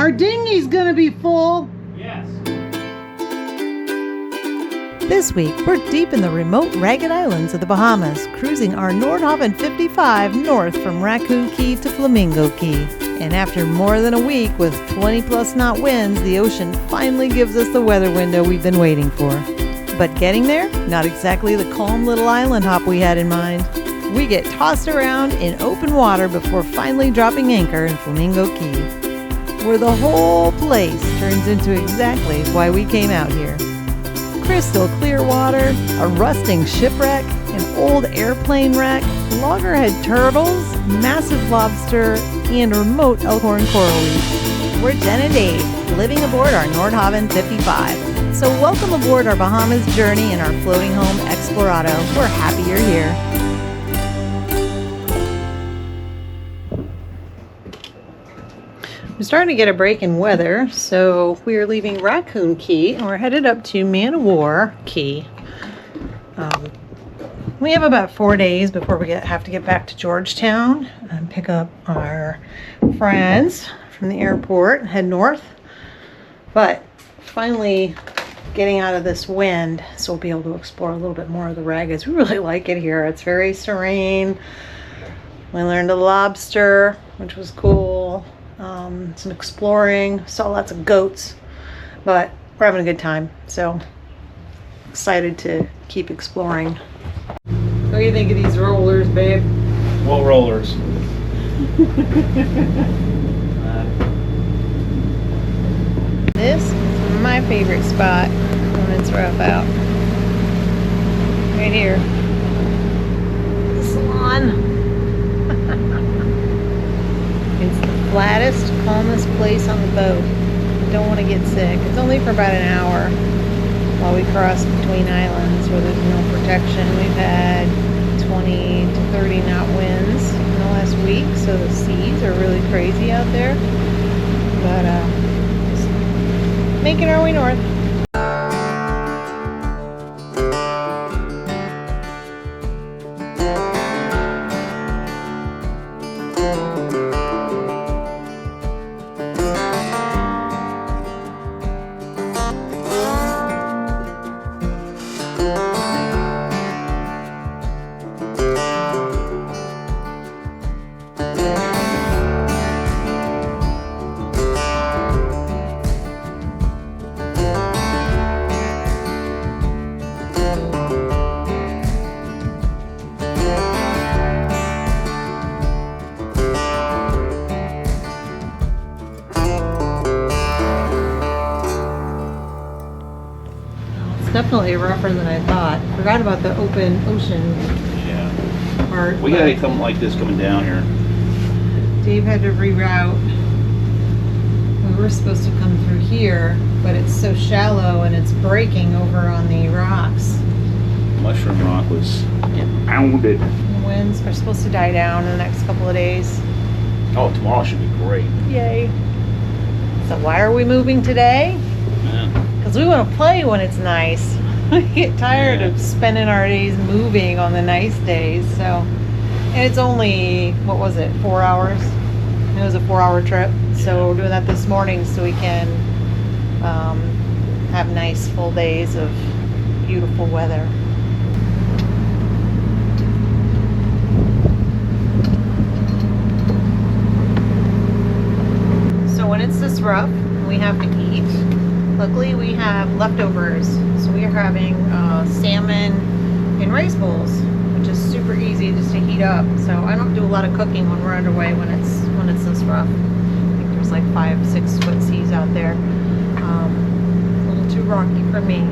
Our dinghy's gonna be full. Yes. This week, we're deep in the remote, ragged islands of the Bahamas, cruising our Nordhavn 55 north from Raccoon Cay to Flamingo Cay. And after more than a week with 20-plus knot winds, the ocean finally gives us the weather window we've been waiting for. But getting there, not exactly the calm little island hop we had in mind. We get tossed around in open water before finally dropping anchor in Flamingo Cay, where the whole place turns into exactly why we came out here. Crystal clear water, a rusting shipwreck, an old airplane wreck, loggerhead turtles, massive lobster, and remote Elkhorn coral reef. We're Jen and Dave, living aboard our Nordhavn 55. So welcome aboard our Bahamas journey in our floating home Explorado. We're happy you're here. We're starting to get a break in weather, so we're leaving Raccoon Cay and we're headed up to Man-O-War Cay. We have about 4 days before we have to get back to Georgetown and pick up our friends from the airport and head north. But finally getting out of this wind, so we'll be able to explore a little bit more of the raggeds. We really like it here. It's very serene. We learned a lobster, which was cool. Some exploring, saw lots of goats, but we're having a good time, so excited to keep exploring. What do you think of these rollers, babe? What rollers? This is my favorite spot when it's rough out. Right here. The salon. It's the flattest, calmest place on the boat. Don't want to get sick. It's only for about an hour while we cross between islands where there's no protection. We've had 20 to 30 knot winds in the last week, so the seas are really crazy out there. But just making our way north. Definitely rougher than I thought. Forgot about the open ocean Yeah. part. We had something like this coming down here. Dave had to reroute. We were supposed to come through here, but it's so shallow and it's breaking over on the rocks. Mushroom Rock was pounded. The winds are supposed to die down in the next couple of days. Oh, tomorrow should be great. Yay. So why are we moving today? Yeah. Because we want to play when it's nice. We get tired of spending our days moving on the nice days. So, and it's only, what was it, 4 hours? It was a 4-hour trip. So we're doing that this morning so we can have nice full days of beautiful weather. So when it's this rough, we have to eat. Luckily, we have leftovers, so we are having salmon in rice bowls, which is super easy just to heat up. So I don't do a lot of cooking when we're underway when it's this rough. I think there's like 5-6 foot seas out there. A little too rocky for me.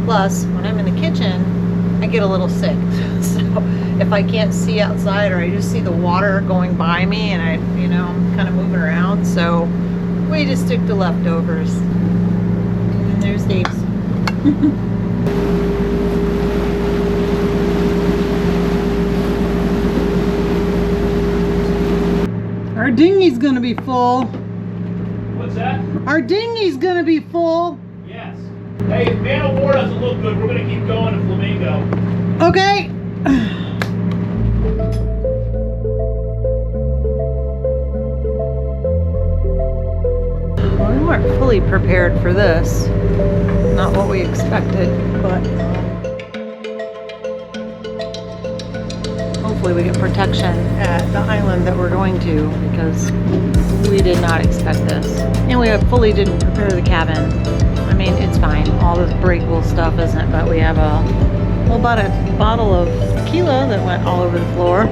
Plus, when I'm in the kitchen, I get a little sick. So if I can't see outside or I just see the water going by me and I'm kind of moving around, so we just stick to leftovers. There's Dave's. Our dinghy's gonna be full. What's that? Our dinghy's gonna be full. Yes. Hey, if Man-O-War doesn't look good, we're going to keep going to Flamingo. Okay. weren't fully prepared for this. Not what we expected, but hopefully we get protection at the island that we're going to, because we did not expect this. And we fully didn't prepare the cabin. I mean, it's fine. All this breakable stuff isn't, but we have about a bottle of tequila that went all over the floor.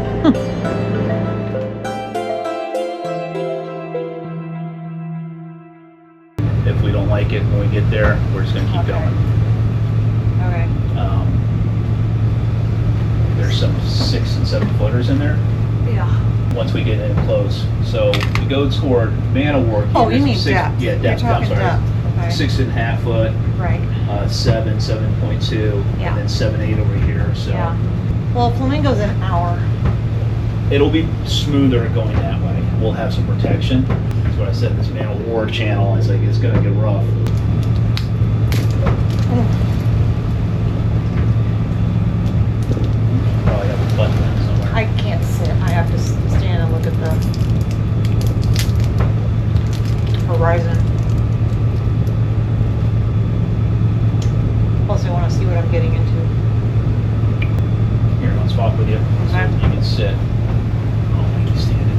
If we don't like it when we get there, we're just gonna keep going. Okay. There's some 6 and 7 footers in there. Yeah. Once we get in close, so we go toward man of war. Oh, you mean six, depth. Yeah, depth. You're talking I'm sorry. depth. Okay. 6.5 foot. Right. 7, 7.2, Yeah. and then 7.8 over here. So Yeah. Well, Flamingo's an hour. it'll be smoother going that way. We'll have some protection. That's what I said. This man of war channel is like it's gonna get rough. Probably have a button in somewhere. I can't sit. I have to stand and look at the horizon. Plus, I want to see what I'm getting into. Here, I'll swap with you. So Okay. you can sit. I don't like you standing.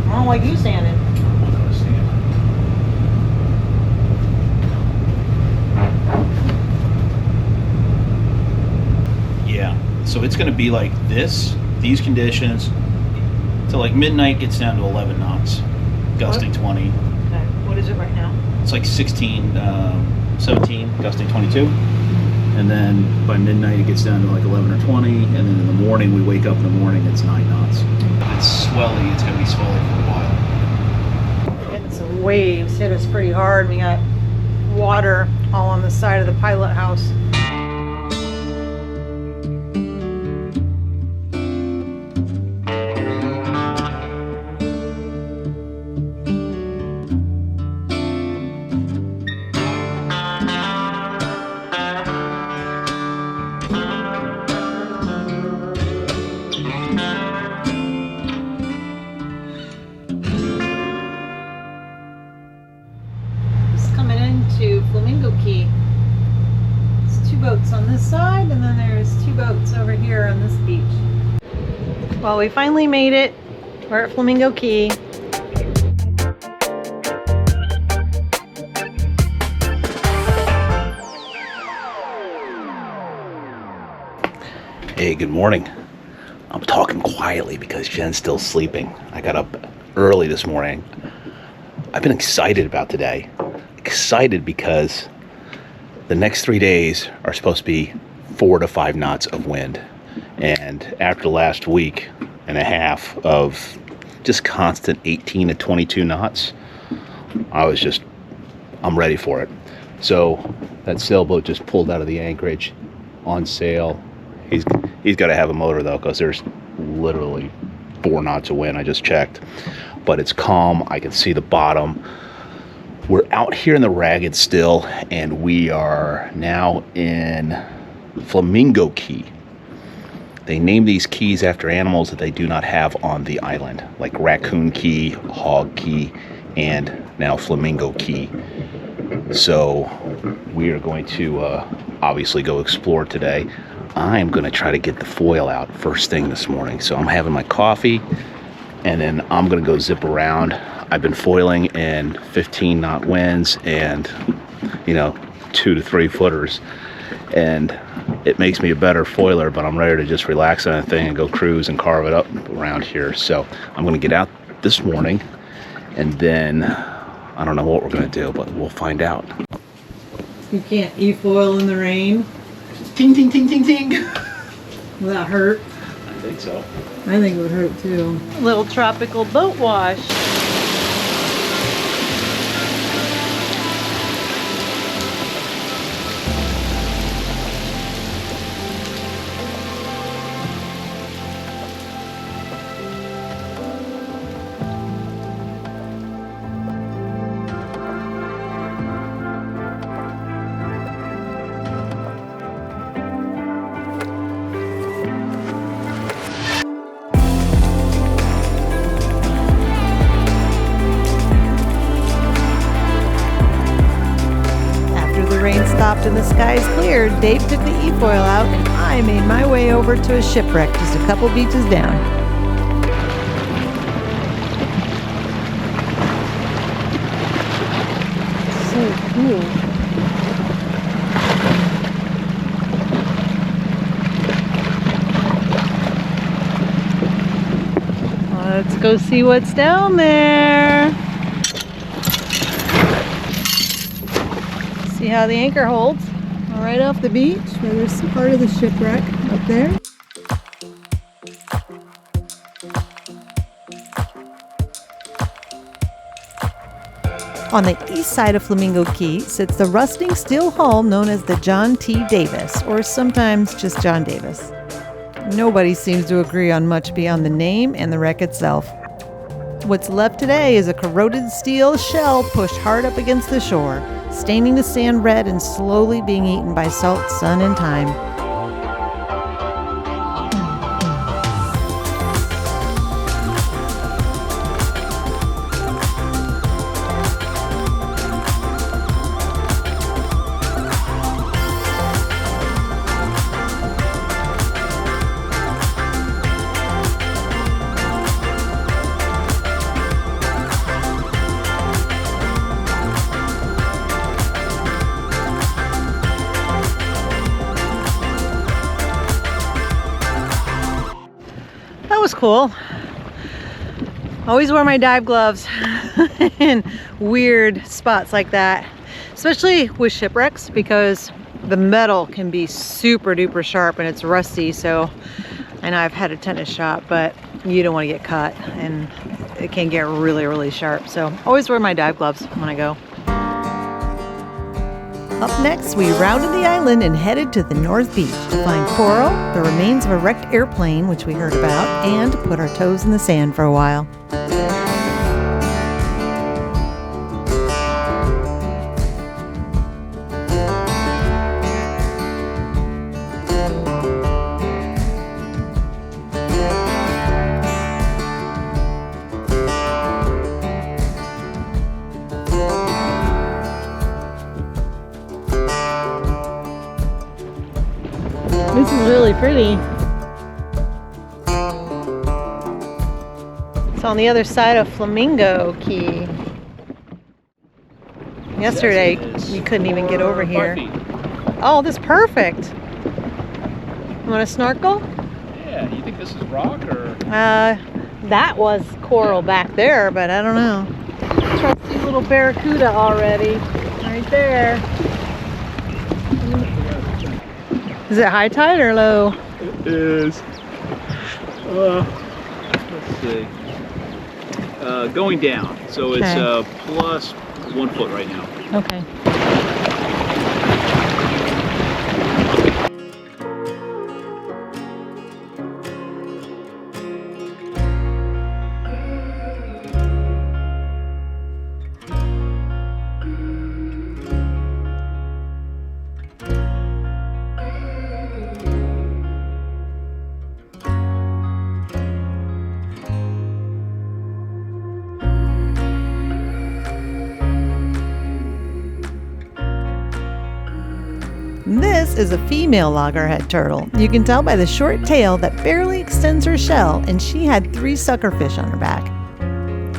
I don't like you standing. I'm not gonna stand. Yeah, so it's gonna be like this, these conditions, till like midnight gets down to 11 knots, gusting 20. Okay. What is it right now? It's like 16, 17, gusting 22. And then by midnight it gets down to like 11 or 20. And then in the morning, we wake up in the morning, it's 9 knots. If it's swelly, it's gonna be swelly for a while. Getting some waves hit us pretty hard. We got water all on the side of the pilot house. To Flamingo Cay. There's 2 boats on this side, and then there's 2 boats over here on this beach. Well, we finally made it. We're at Flamingo Cay. Hey, good morning. I'm talking quietly because Jen's still sleeping. I got up early this morning. I've been excited about today. Excited because the next 3 days are supposed to be 4 to 5 knots of wind. And after the last week and a half of just constant 18 to 22 knots, I'm ready for it. So that sailboat just pulled out of the anchorage on sail. He's got to have a motor though, because there's literally 4 knots of wind. I just checked, but it's calm. I can see the bottom. We're out here in the Ragged still, and we are now in Flamingo Cay. They name these keys after animals that they do not have on the island, like Raccoon Cay, Hog Cay, and now Flamingo Cay. So we are going to obviously go explore today. I'm going to try to get the foil out first thing this morning. So I'm having my coffee, and then I'm going to go zip around. I've been foiling in 15 knot winds and 2 to 3 footers, and it makes me a better foiler, but I'm ready to just relax on that thing and go cruise and carve it up around here. So I'm going to get out this morning, and then I don't know what we're going to do, but we'll find out. You can't e-foil in the rain. Ting, ting, ting, ting, ting. Will that hurt? I think so. I think it would hurt too. A little tropical boat wash. stopped and the skies cleared, Dave took the e-foil out and I made my way over to a shipwreck just a couple beaches down. So cool. Let's go see what's down there. See how the anchor holds. Right off the beach, where there's part of the shipwreck up there. On the east side of Flamingo Cay sits the rusting steel hull known as the John T. Davis, or sometimes just John Davis. Nobody seems to agree on much beyond the name and the wreck itself. What's left today is a corroded steel shell pushed hard up against the shore, staining the sand red and slowly being eaten by salt, sun, and time. That was cool. Always wear my dive gloves in weird spots like that, especially with shipwrecks, because the metal can be super duper sharp and it's rusty. So I know I've had a tennis shot, but you don't want to get cut and it can get really, really sharp. So always wear my dive gloves when I go. Up next, we rounded the island and headed to the North Beach to find coral, the remains of a wrecked airplane, which we heard about, and put our toes in the sand for a while. This is really pretty. It's on the other side of Flamingo Cay. Yesterday, we couldn't even get over here. Oh, this is perfect. You want to snorkel? Yeah, you think this is rock or? That was coral back there, but I don't know. Trusty little barracuda already, right there. Is it high tide or low? It is. Let's see. Going down, so it's Okay. plus 1 foot right now. Okay. This is a female loggerhead turtle. You can tell by the short tail that barely extends her shell, and she had 3 suckerfish on her back.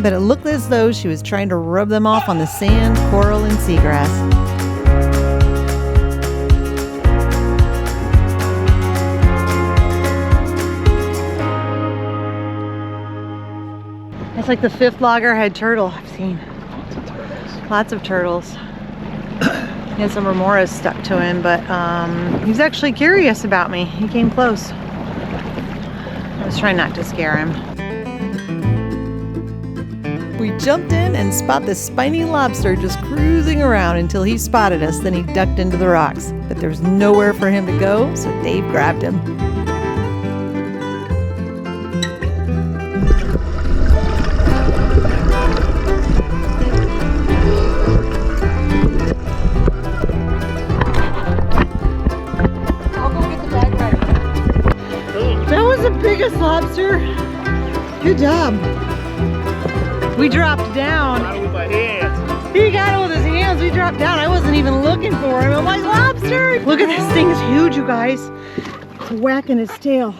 But it looked as though she was trying to rub them off on the sand, coral, and seagrass. It's like the 5th loggerhead turtle I've seen. Lots of turtles. He had some remoras stuck to him, but he's actually curious about me. He came close. I was trying not to scare him. We jumped in and spot this spiny lobster just cruising around until he spotted us. Then he ducked into the rocks. But there was nowhere for him to go, so Dave grabbed him. Biggest lobster. Good job. We dropped down. Got it with my hands. He got it with his hands. We dropped down. I wasn't even even looking for him. I'm like, lobster! Look at this thing, it's huge, you guys. It's whacking his tail.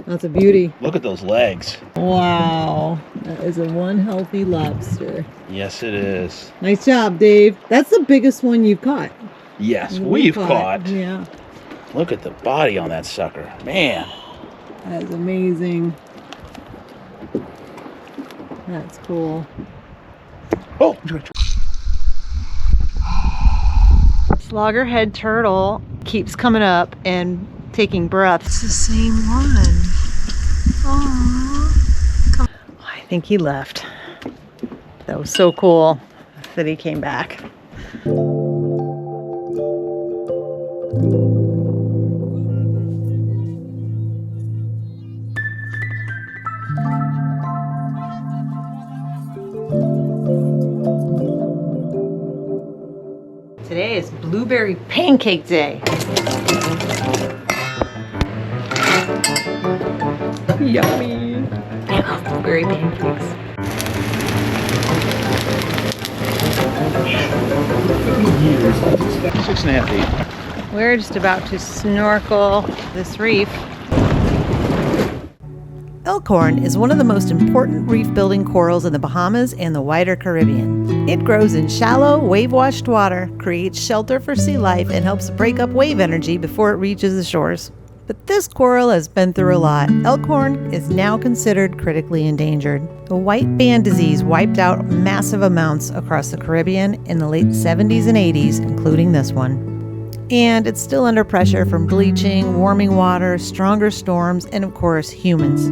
That's a beauty. Look at those legs. Wow, that is a one healthy lobster. Yes, it is. Nice job, Dave. That's the biggest one you've caught. Yes, we've caught. Yeah, Look at the body on that sucker. Man. that is amazing. That's cool. Oh, This loggerhead turtle keeps coming up and taking breath. It's the same one. Aww. I think he left. That was so cool that he came back. Today is blueberry pancake day. Yummy. I love blueberry pancakes. $6.5 feet. We're just about to snorkel this reef. Elkhorn is one of the most important reef-building corals in the Bahamas and the wider Caribbean. It grows in shallow, wave-washed water, creates shelter for sea life, and helps break up wave energy before it reaches the shores. But this coral has been through a lot. Elkhorn is now considered critically endangered. The white band disease wiped out massive amounts across the Caribbean in the late 70s and 80s, including this one. And it's still under pressure from bleaching, warming water, stronger storms, and of course, humans.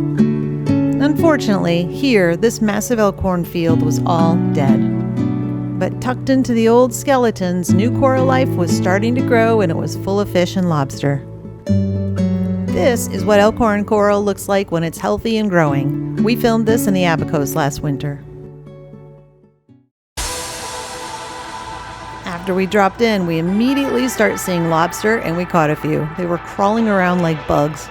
Unfortunately, here, this massive elkhorn field was all dead. But tucked into the old skeletons, new coral life was starting to grow, and it was full of fish and lobster. This is what Elkhorn coral looks like when it's healthy and growing. We filmed this in the Abacos last winter. After we dropped in, we immediately start seeing lobster, and we caught a few. They were crawling around like bugs.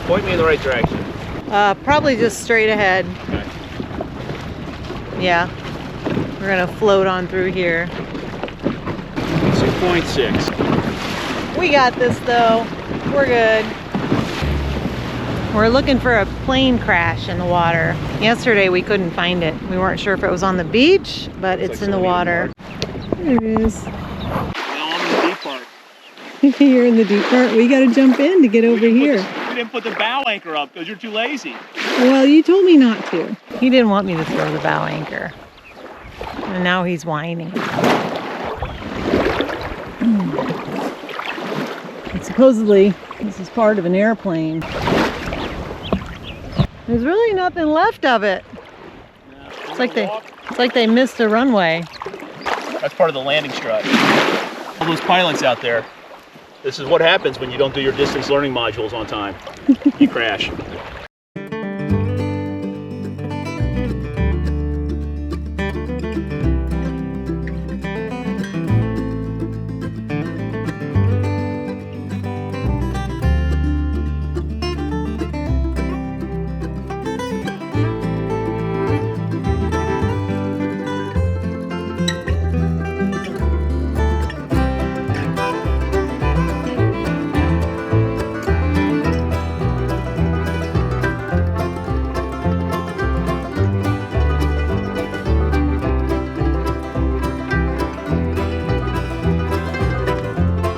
Point me in the right direction. Probably just straight ahead. Okay. Yeah. We're gonna float on through here. 2.6. We got this though. We're good. We're looking for a plane crash in the water. Yesterday we couldn't find it. We weren't sure if it was on the beach, but it's in the water. There it is. Now I'm in the deep part. You're in the deep part. We got to jump in to get over here. We didn't put the bow anchor up because you're too lazy. Well, you told me not to. He didn't want me to throw the bow anchor. And now he's whining. And supposedly, this is part of an airplane. There's really nothing left of it. It's like they missed a runway. That's part of the landing strut. All those pilots out there, this is what happens when you don't do your distance learning modules on time. You crash.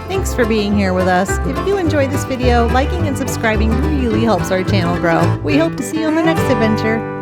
Thanks for being here with us. If you enjoyed this video, liking and subscribing really helps our channel grow. We hope to see you on the next adventure.